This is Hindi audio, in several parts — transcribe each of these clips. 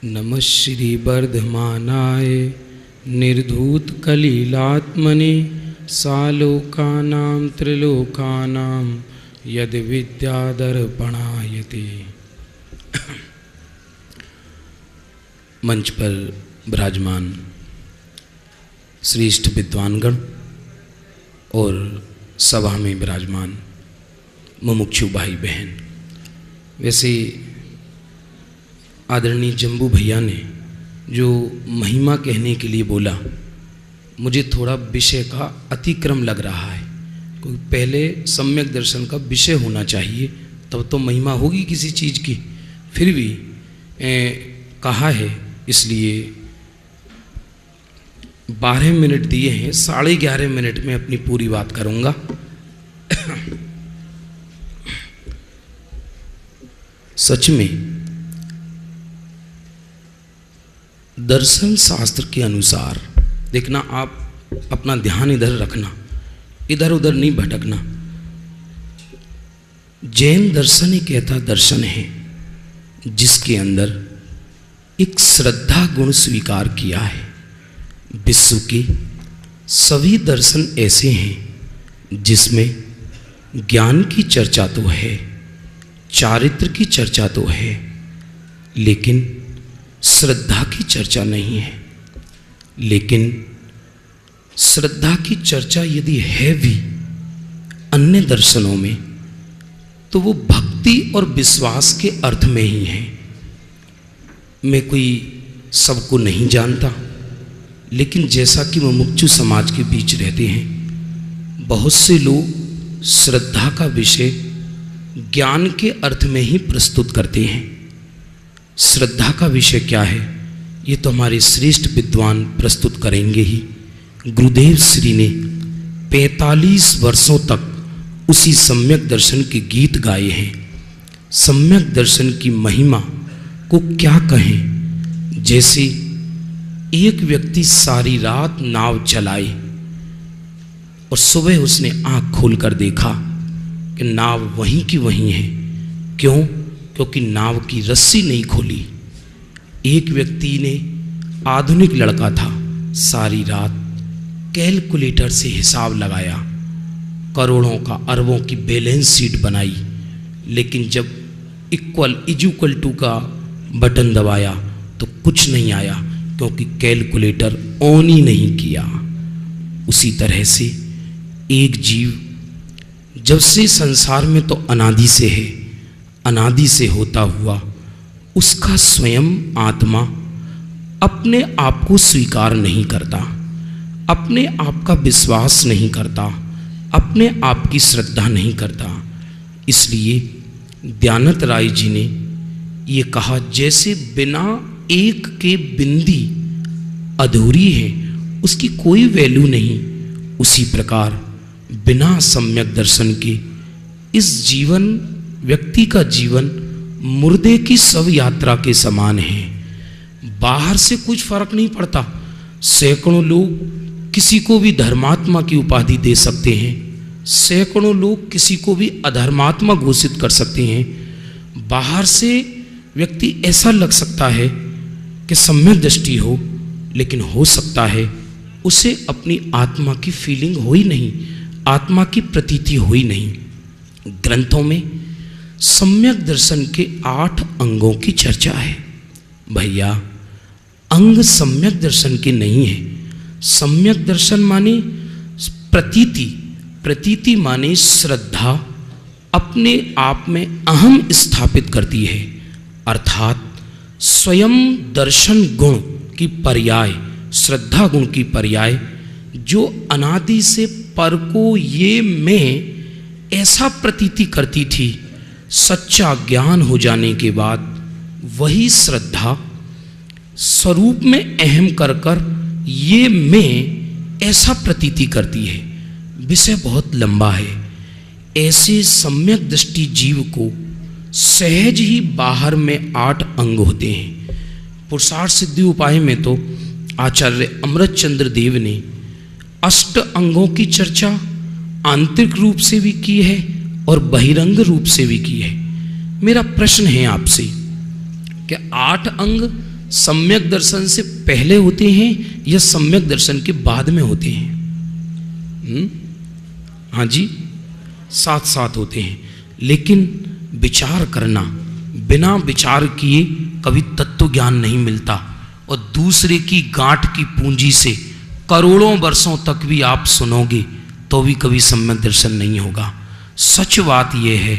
नमः श्री वर्धमानाय निर्धूत कलिलात्मने सालोकानां त्रिलोकानां यद विद्यादर्पणायते। मंच पर विराजमान श्रेष्ठ विद्वानगण और सभा में विराजमान मुमुक्षु भाई बहन, वैसे आदरणीय जम्बू भैया ने जो महिमा कहने के लिए बोला, मुझे थोड़ा विषय का अतिक्रम लग रहा है, क्योंकि पहले सम्यक दर्शन का विषय होना चाहिए, तब तो महिमा होगी किसी चीज़ की। फिर भी कहा है, इसलिए 12 मिनट दिए हैं, 11:30 मिनट में अपनी पूरी बात करूँगा। सच में दर्शन शास्त्र के अनुसार देखना, आप अपना ध्यान इधर रखना, इधर उधर नहीं भटकना। जैन दर्शन एक ऐसा दर्शन है जिसके अंदर एक श्रद्धा गुण स्वीकार किया है। विश्व के सभी दर्शन ऐसे हैं जिसमें ज्ञान की चर्चा तो है, चारित्र की चर्चा तो है, लेकिन श्रद्धा की चर्चा नहीं है। लेकिन श्रद्धा की चर्चा यदि है भी अन्य दर्शनों में, तो वो भक्ति और विश्वास के अर्थ में ही है। मैं कोई सबको नहीं जानता, लेकिन जैसा कि मुमुक्षु समाज के बीच रहते हैं, बहुत से लोग श्रद्धा का विषय ज्ञान के अर्थ में ही प्रस्तुत करते हैं। श्रद्धा का विषय क्या है, ये तो हमारे श्रेष्ठ विद्वान प्रस्तुत करेंगे ही। गुरुदेव श्री ने 45 वर्षों तक उसी सम्यक दर्शन के गीत गाए हैं। सम्यक दर्शन की महिमा को क्या कहें। जैसे एक व्यक्ति सारी रात नाव चलाए और सुबह उसने आँख खोलकर देखा कि नाव वहीं की वहीं है। क्यों? क्योंकि नाव की रस्सी नहीं खोली। एक व्यक्ति ने, आधुनिक लड़का था, सारी रात कैलकुलेटर से हिसाब लगाया, करोड़ों का, अरबों की बैलेंस शीट बनाई, लेकिन जब इक्वल टू का बटन दबाया तो कुछ नहीं आया, क्योंकि कैलकुलेटर ऑन ही नहीं किया। उसी तरह से एक जीव जब से संसार में तो अनादि से है, अनादि से होता हुआ उसका स्वयं आत्मा अपने आप को स्वीकार नहीं करता, अपने आप का विश्वास नहीं करता, अपने आप की श्रद्धा नहीं करता। इसलिए दयानंद राय जी ने ये कहा, जैसे बिना एक के बिंदी अधूरी है, उसकी कोई वैल्यू नहीं, उसी प्रकार बिना सम्यक दर्शन के इस जीवन, व्यक्ति का जीवन मुर्दे की शव यात्रा के समान है। बाहर से कुछ फर्क नहीं पड़ता। सैकड़ों लोग किसी को भी धर्मात्मा की उपाधि दे सकते हैं, सैकड़ों लोग किसी को भी अधर्मात्मा घोषित कर सकते हैं। बाहर से व्यक्ति ऐसा लग सकता है कि सम्यक दृष्टि हो, लेकिन हो सकता है उसे अपनी आत्मा की फीलिंग हो ही नहीं, आत्मा की प्रतीति हो ही नहीं। ग्रंथों में सम्यक दर्शन के 8 अंगों की चर्चा है। भैया, अंग सम्यक दर्शन के नहीं है। सम्यक दर्शन माने प्रतीति, प्रतीति माने श्रद्धा अपने आप में अहम स्थापित करती है, अर्थात स्वयं दर्शन गुण की पर्याय, श्रद्धा गुण की पर्याय, जो अनादि से पर को ये मैं ऐसा प्रतीति करती थी, सच्चा ज्ञान हो जाने के बाद वही श्रद्धा स्वरूप में अहम कर कर ये मैं ऐसा प्रतीति करती है। विषय बहुत लंबा है। ऐसे सम्यक दृष्टि जीव को सहज ही बाहर में 8 अंग होते हैं। पुरुषार्थ सिद्धि उपाय में तो आचार्य अमृतचंद्र देव ने 8 अंगों की चर्चा आंतरिक रूप से भी की है और बहिरंग रूप से भी की है। मेरा प्रश्न है आपसे कि 8 अंग सम्यक दर्शन से पहले होते हैं या सम्यक दर्शन के बाद में होते हैं? हाँ जी, साथ साथ होते हैं। लेकिन विचार करना, बिना विचार किए कभी तत्व ज्ञान नहीं मिलता, और दूसरे की गांठ की पूंजी से करोड़ों वर्षों तक भी आप सुनोगे तो भी कभी सम्यक दर्शन नहीं होगा। सच बात यह है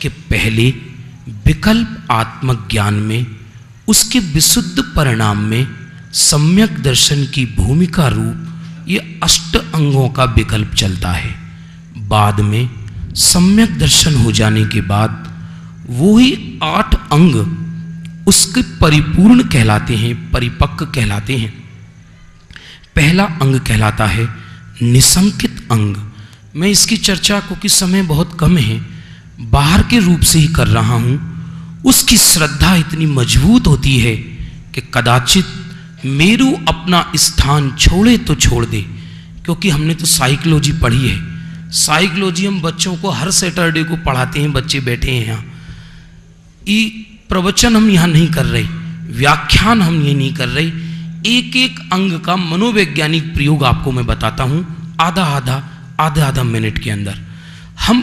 कि पहले विकल्प आत्मक ज्ञान में, उसके विशुद्ध परिणाम में सम्यक दर्शन की भूमिका रूप ये 8 अंगों का विकल्प चलता है। बाद में सम्यक दर्शन हो जाने के बाद वो ही 8 अंग उसके परिपूर्ण कहलाते हैं, परिपक्व कहलाते हैं। पहला अंग कहलाता है निसंकित अंग। मैं इसकी चर्चा, क्योंकि समय बहुत कम है, बाहर के रूप से ही कर रहा हूं। उसकी श्रद्धा इतनी मजबूत होती है कि कदाचित मेरू अपना स्थान छोड़े तो छोड़ दे। क्योंकि हमने तो साइकोलॉजी पढ़ी है, साइकोलॉजी हम बच्चों को हर सैटरडे को पढ़ाते हैं, बच्चे बैठे हैं यहाँ। ये प्रवचन हम यहाँ नहीं कर रहे, व्याख्यान हम ये नहीं कर रहे, एक एक अंग का मनोवैज्ञानिक प्रयोग आपको मैं बताता हूँ आधा मिनट के अंदर। हम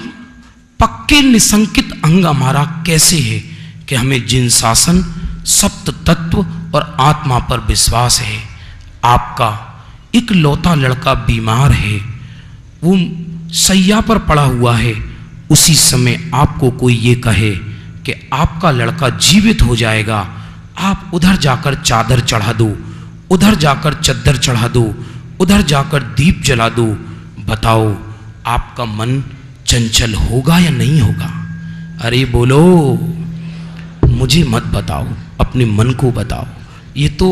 पक्के निसंकित अंग हमारा कैसे है कि हमें जिन शासन, सप्त तत्व और आत्मा पर विश्वास है। आपका एक लौता लड़का बीमार है, वो सैया पर पड़ा हुआ है, उसी समय आपको कोई ये कहे कि आपका लड़का जीवित हो जाएगा, आप उधर जाकर चादर चढ़ा दो, उधर जाकर चद्दर चढ़ा दो, उधर जाकर दीप जला दो। बताओ आपका मन चंचल होगा या नहीं होगा? अरे बोलो, मुझे मत बताओ, अपने मन को बताओ। ये तो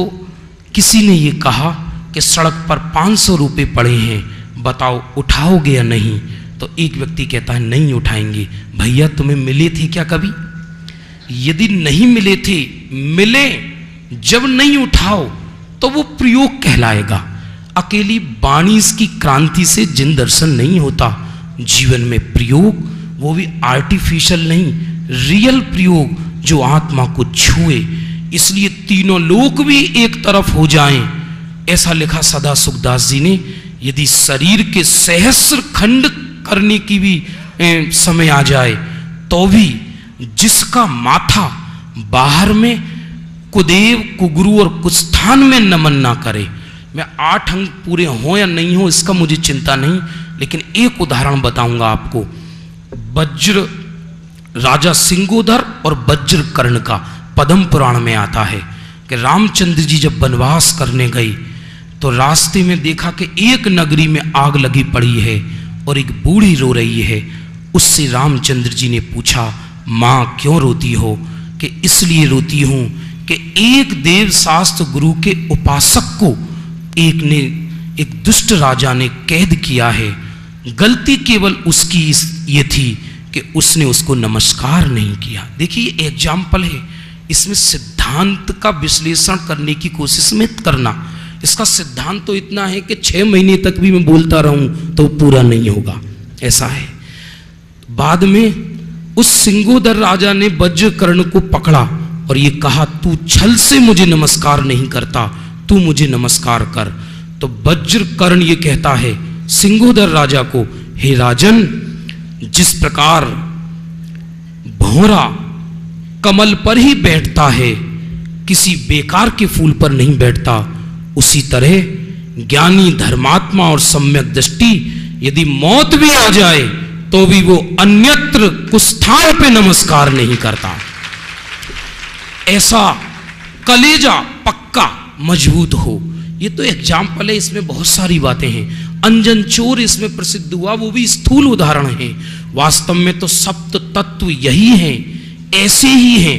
किसी ने ये कहा कि सड़क पर 500 रुपये पड़े हैं, बताओ उठाओगे या नहीं? तो एक व्यक्ति कहता है नहीं उठाएंगे। भैया तुम्हें मिले थे क्या कभी? यदि नहीं मिले थे, मिले, जब नहीं उठाओ तो वो प्रयोग कहलाएगा। अकेली वाणी की क्रांति से जिन दर्शन नहीं होता। जीवन में प्रयोग, वो भी आर्टिफिशियल नहीं, रियल प्रयोग जो आत्मा को छुए। इसलिए तीनों लोक भी एक तरफ हो जाएं, ऐसा लिखा सदा सुखदास जी ने। यदि शरीर के सहस्र खंड करने की भी समय आ जाए तो भी जिसका माथा बाहर में कुदेव, कुगुरु और कुस्थान में नमन ना करे। मैं 8 अंग पूरे हों या नहीं हो इसका मुझे चिंता नहीं, लेकिन एक उदाहरण बताऊंगा आपको। वज्र राजा सिंगोदर और वज्र कर्ण का पद्म पुराण में आता है कि रामचंद्र जी जब वनवास करने गए तो रास्ते में देखा कि एक नगरी में आग लगी पड़ी है और एक बूढ़ी रो रही है। उससे रामचंद्र जी ने पूछा, माँ क्यों रोती हो? कि इसलिए रोती हूं कि एक देव शास्त्र गुरु के उपासक को एक दुष्ट राजा ने कैद किया है। गलती केवल उसकी ये थी कि उसने उसको नमस्कार नहीं किया। देखिए एग्जाम्पल है, इसमें सिद्धांत का विश्लेषण करने की कोशिश मत करना। इसका सिद्धांत तो इतना है कि 6 महीने तक भी मैं बोलता रहूं तो पूरा नहीं होगा, ऐसा है। बाद में उस सिंगोदर राजा ने वज्रकर्ण को पकड़ा और ये कहा, तू छल से मुझे नमस्कार नहीं करता, तू मुझे नमस्कार कर। तो वज्रकर्ण ये कहता है सिंगोदर राजा को, हे राजन, जिस प्रकार भौरा कमल पर ही बैठता है, किसी बेकार के फूल पर नहीं बैठता, उसी तरह ज्ञानी, धर्मात्मा और सम्यक दृष्टि यदि मौत भी आ जाए तो भी वो अन्यत्र कुस्थान पे नमस्कार नहीं करता। ऐसा कलेजा पक्का मजबूत हो। ये तो एग्जाम्पल है, इसमें बहुत सारी बातें हैं। अंजन चोर इसमें प्रसिद्ध हुआ, वो भी स्थूल उदाहरण है। वास्तव में तो सप्त तत्व यही हैं, ऐसे ही हैं,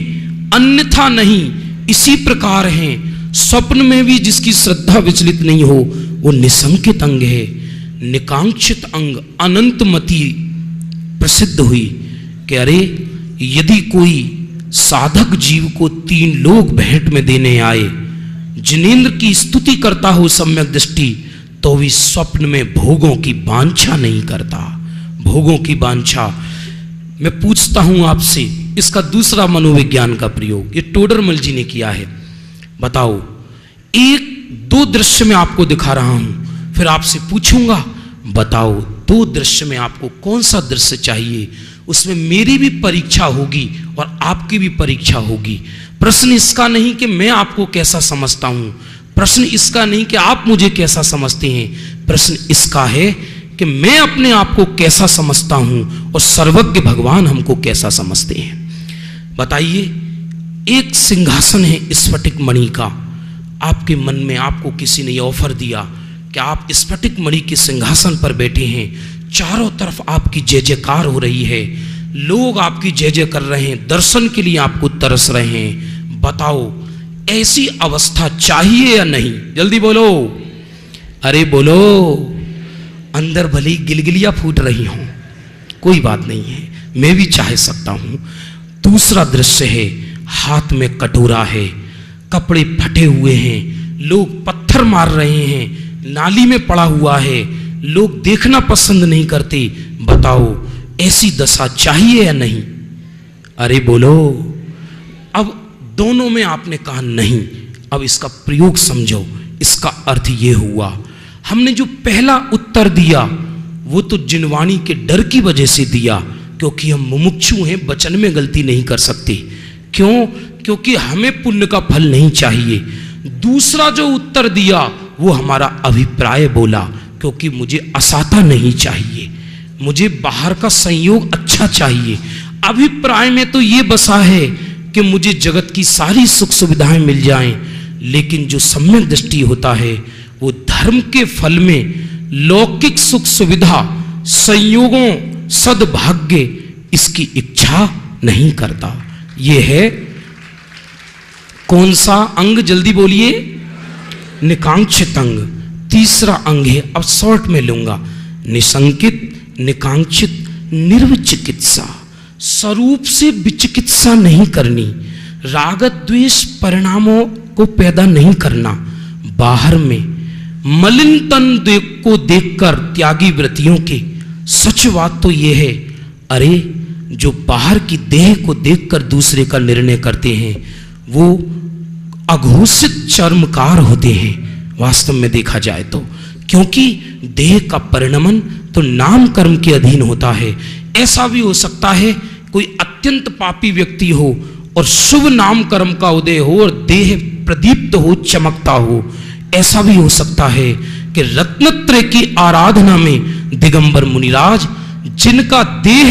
अन्यथा नहीं, इसी प्रकार हैं। स्वप्न में भी जिसकी श्रद्धा विचलित नहीं हो वो निसंकित अंग है। निकांक्षित अंग अनंतमती प्रसिद्ध हुई कि अरे यदि कोई साधक जीव को 3 लोग भेंट में देने आए, जिनेंद्र की स्तुति करता हो सम्यक दृष्टि, तो भी स्वप्न में भोगों की वांछा नहीं करता। भोगों की वांछा। मैं पूछता हूं आपसे, इसका दूसरा मनोविज्ञान का प्रयोग ये टोडरमल जी ने किया है। बताओ, एक दो दृश्य में आपको दिखा रहा हूं, फिर आपसे पूछूंगा बताओ दो दृश्य में आपको कौन सा दृश्य चाहिए। उसमें मेरी भी परीक्षा होगी और आपकी भी परीक्षा होगी। प्रश्न इसका नहीं कि मैं आपको कैसा समझता हूं, प्रश्न इसका नहीं कि आप मुझे कैसा समझते हैं, प्रश्न इसका है कि मैं अपने आप को कैसा समझता हूं और सर्वज्ञ भगवान हमको कैसा समझते हैं। बताइए, एक सिंहासन है स्फटिक मणि का, आपके मन में आपको किसी ने ऑफर दिया कि आप स्फटिक मणि के सिंहासन पर बैठे हैं, चारों तरफ आपकी जय जयकार हो रही है, लोग आपकी जय जय कर रहे हैं, दर्शन के लिए आपको तरस रहे हैं। बताओ ऐसी अवस्था चाहिए या नहीं? जल्दी बोलो, अरे बोलो। अंदर भले ही गिलगिलियां फूट रही हों, कोई बात नहीं है, मैं भी चाह सकता हूं। दूसरा दृश्य है, हाथ में कटोरा है, कपड़े फटे हुए हैं, लोग पत्थर मार रहे हैं, नाली में पड़ा हुआ है, लोग देखना पसंद नहीं करते। बताओ ऐसी दशा चाहिए या नहीं? अरे बोलो। अब दोनों में आपने कहा नहीं। अब इसका प्रयोग समझो। इसका अर्थ ये हुआ, हमने जो पहला उत्तर दिया वो तो जिनवाणी के डर की वजह से दिया, क्योंकि हम मुमुक्षु हैं, वचन में गलती नहीं कर सकते। क्यों? क्योंकि हमें पुण्य का फल नहीं चाहिए। दूसरा जो उत्तर दिया वो हमारा अभिप्राय बोला, क्योंकि मुझे असाता नहीं चाहिए, मुझे बाहर का संयोग अच्छा चाहिए। अभिप्राय में तो ये बसा है कि मुझे जगत की सारी सुख सुविधाएं मिल जाएं, लेकिन जो सम्यक दृष्टि होता है वो धर्म के फल में लौकिक सुख सुविधा, संयोगों, सद्भाग्य, इसकी इच्छा नहीं करता। ये है कौन सा अंग? जल्दी बोलिए। निकांक्षित अंग। तीसरा अंग है, अब शॉर्ट में लूंगा, निशंकित, निकांक्षित, निर्विचिकित्सा। स्वरूप से विचिकित्सा नहीं करनी, राग द्वेष परिणामों को पैदा नहीं करना, बाहर में मलिन तन को देखकर त्यागी व्रतियों के। सच बात तो यह है, अरे जो बाहर की देह को देखकर दूसरे का निर्णय करते हैं वो अघोषित चर्मकार होते हैं वास्तव में देखा जाए तो, क्योंकि देह का परिणमन तो नाम कर्म के अधीन होता है। ऐसा भी हो सकता है कोई अत्यंत पापी व्यक्ति हो और शुभ नाम कर्म का उदय हो और देह प्रदीप्त हो, चमकता हो। ऐसा भी हो सकता है कि रत्नत्रय की आराधना में दिगंबर मुनिराज, जिनका देह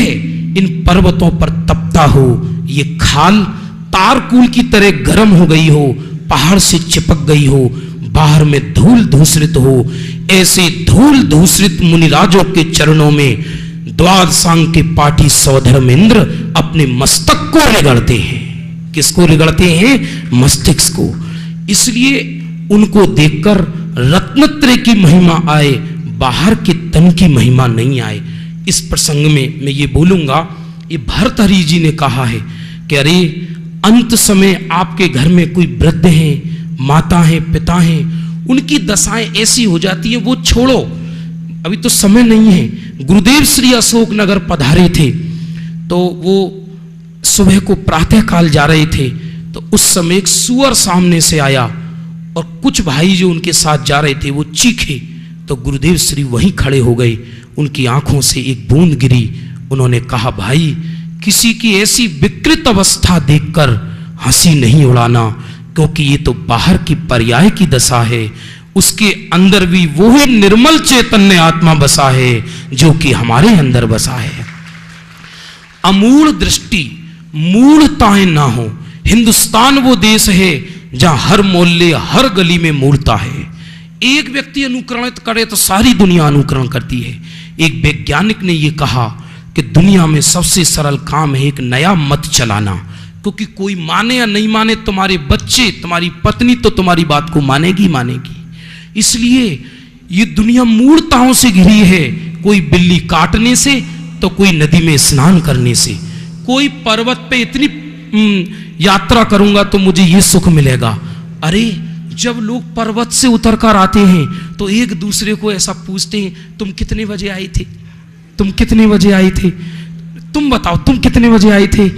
इन पर्वतों पर तपता हो, ये खाल तारकूल की तरह गर्म हो गई हो, पहाड़ से चिपक गई हो, बाहर में धूल धूसरित हो, ऐसे धूल धूसरित मुनिराजों के चरणों में द्वादशांग के पाठी सौधर्मेंद्र अपने मस्तक को रगड़ते हैं। किसको रगड़ते हैं? मस्तिष्क को। इसलिए उनको देखकर रत्नत्रय की महिमा आए, बाहर के तन की महिमा नहीं आए। इस प्रसंग में मैं ये बोलूंगा, ये भर्तहरि जी ने कहा है कि अरे अंत समय आपके घर में कोई वृद्ध हैं, माता हैं, पिता हैं, उनकी दशाएं ऐसी हो जाती हैं, वो छोड़ो, अभी तो समय नहीं है। गुरुदेव श्री अशोक नगर पधारे थे, तो वो सुबह को प्रातः काल जा रहे थे, तो उस समय एक सुअर सामने से आया और कुछ भाई जो उनके साथ जा रहे थे वो चीखे, तो गुरुदेव श्री वहीं खड़े हो गए, उनकी आंखों से एक बूंद गिरी। उन्होंने कहा, भाई किसी की ऐसी विकृत अवस्था देखकर हंसी नहीं उड़ाना, क्योंकि ये तो बाहर की पर्याय की दशा है, उसके अंदर भी वही निर्मल चैतन्य आत्मा बसा है जो कि हमारे अंदर बसा है। अमूढ़ दृष्टि, मूढ़ताएं ना हो। हिंदुस्तान वो देश है जहां हर मोहल्ले, हर गली में मूढ़ता है। एक व्यक्ति अनुकरण करे तो सारी दुनिया अनुकरण करती है। एक वैज्ञानिक ने यह कहा कि दुनिया में सबसे सरल काम है एक नया मत चलाना, क्योंकि कोई माने या नहीं माने, तुम्हारे बच्चे, तुम्हारी पत्नी तो तुम्हारी बात को मानेगी मानेगी। इसलिए ये दुनिया मूढ़ताओं से घिरी है, कोई बिल्ली काटने से तो कोई नदी में स्नान करने से, कोई पर्वत पे इतनी यात्रा करूंगा तो मुझे ये सुख मिलेगा। अरे जब लोग पर्वत से उतर कर आते हैं तो एक दूसरे को ऐसा पूछते हैं, तुम कितने बजे आए थे, तुम कितने बजे आए थे, तुम बताओ तुम कितने बजे आए थे,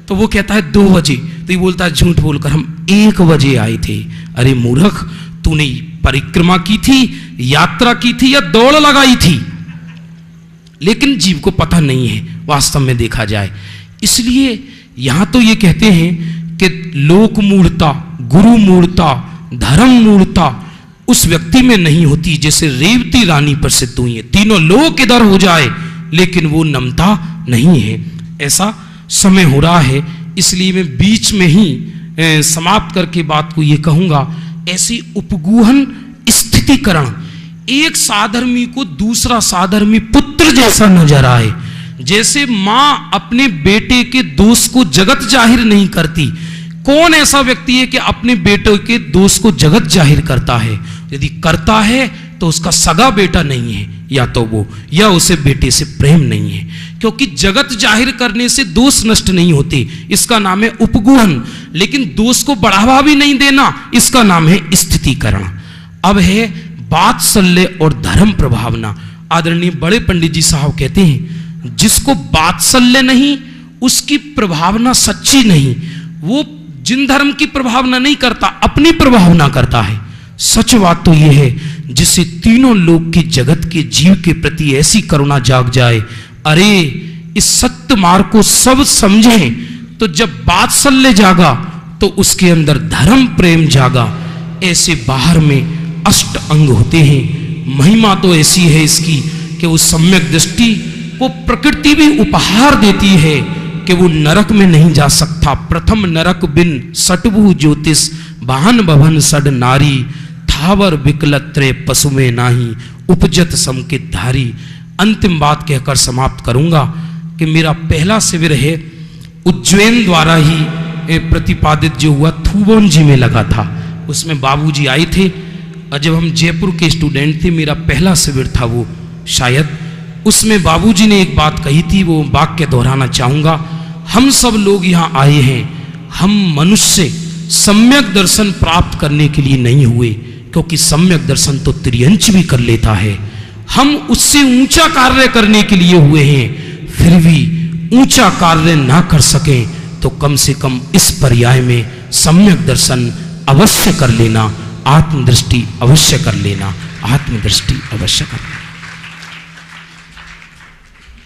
तो वो कहता है 2 बजे। तो ये बोलता है झूठ बोलकर हम 1 बजे आए थे। अरे मूर्ख, तूने परिक्रमा की थी, यात्रा की थी या दौड़ लगाई थी? लेकिन जीव को पता नहीं है वास्तव में देखा जाए। इसलिए यहां तो ये कहते हैं कि लोक मूढ़ता, गुरु मूढ़ता, धर्म मूढ़ता उस व्यक्ति में नहीं होती जैसे रेवती रानी प्रसिद्ध हुई है। तीनों लोक इधर हो जाए लेकिन वो नमता नहीं है। ऐसा समय हो रहा है, इसलिए मैं बीच में ही समाप्त करके बात को ये कहूंगा, ऐसी उपगूहन स्थितिकरण एक साधर्मी को दूसरा साधर्मी पुत्र जैसा नजर आए। जैसे मां अपने बेटे के दोष को जगत जाहिर नहीं करती, कौन ऐसा व्यक्ति है कि अपने बेटे के दोष को जगत जाहिर करता है? यदि करता है तो उसका सगा बेटा नहीं है, या तो वो, या उसे बेटे से प्रेम नहीं है। क्योंकि जगत जाहिर करने से दोष नष्ट नहीं होते, इसका नाम है उपगूहन। लेकिन दोष को बढ़ावा भी नहीं देना, इसका नाम है स्थितिकरण। अब है वात्सल्य और धर्म प्रभावना। आदरणीय बड़े पंडित जी साहब कहते हैं, जिसको वात्सल्य नहीं, उसकी प्रभावना सच्ची नहीं। वो जिन धर्म की प्रभावना नहीं करता, अपनी प्रभावना करता है। सच बात तो यह है, जिससे तीनों लोक के जगत के जीव के प्रति ऐसी करुणा जाग जाए, अरे इस सत्य मार्ग को सब समझें, तो जब वात्सल्य जागा तो उसके अंदर धर्म प्रेम जागा। ऐसे बाहर में अष्ट अंग होते हैं। महिमा तो ऐसी है इसकी कि वो सम्यक दृष्टि वो प्रकृति भी उपहार देती है कि वो नरक में नहीं जा सकता। प्रथम नरक बिन सटभु ज्योतिष, वाहन भवन सड नारी, थावर विकलत्रे पशु में नाही, उपजत समकित धारी। अंतिम बात कहकर समाप्त करूंगा कि मेरा पहला शिविर है उज्जैन द्वारा ही प्रतिपादित जो हुआ थूबोंजी में लगा था, उसमें बाबूजी आए थे। और जब हम जयपुर के स्टूडेंट थे, मेरा पहला शिविर था वो शायद, उसमें बाबूजी ने एक बात कही थी, वो वाक्य दोहराना चाहूंगा। हम सब लोग यहाँ आए हैं, हम मनुष्य सम्यक दर्शन प्राप्त करने के लिए नहीं हुए, क्योंकि सम्यक दर्शन तो त्रियंच भी कर लेता है। हम उससे ऊंचा कार्य करने के लिए हुए हैं, फिर भी ऊंचा कार्य ना कर सके तो कम से कम इस पर्याय में सम्यक दर्शन अवश्य कर लेना, आत्मदृष्टि अवश्य कर लेना, आत्मदृष्टि अवश्य कर लेना।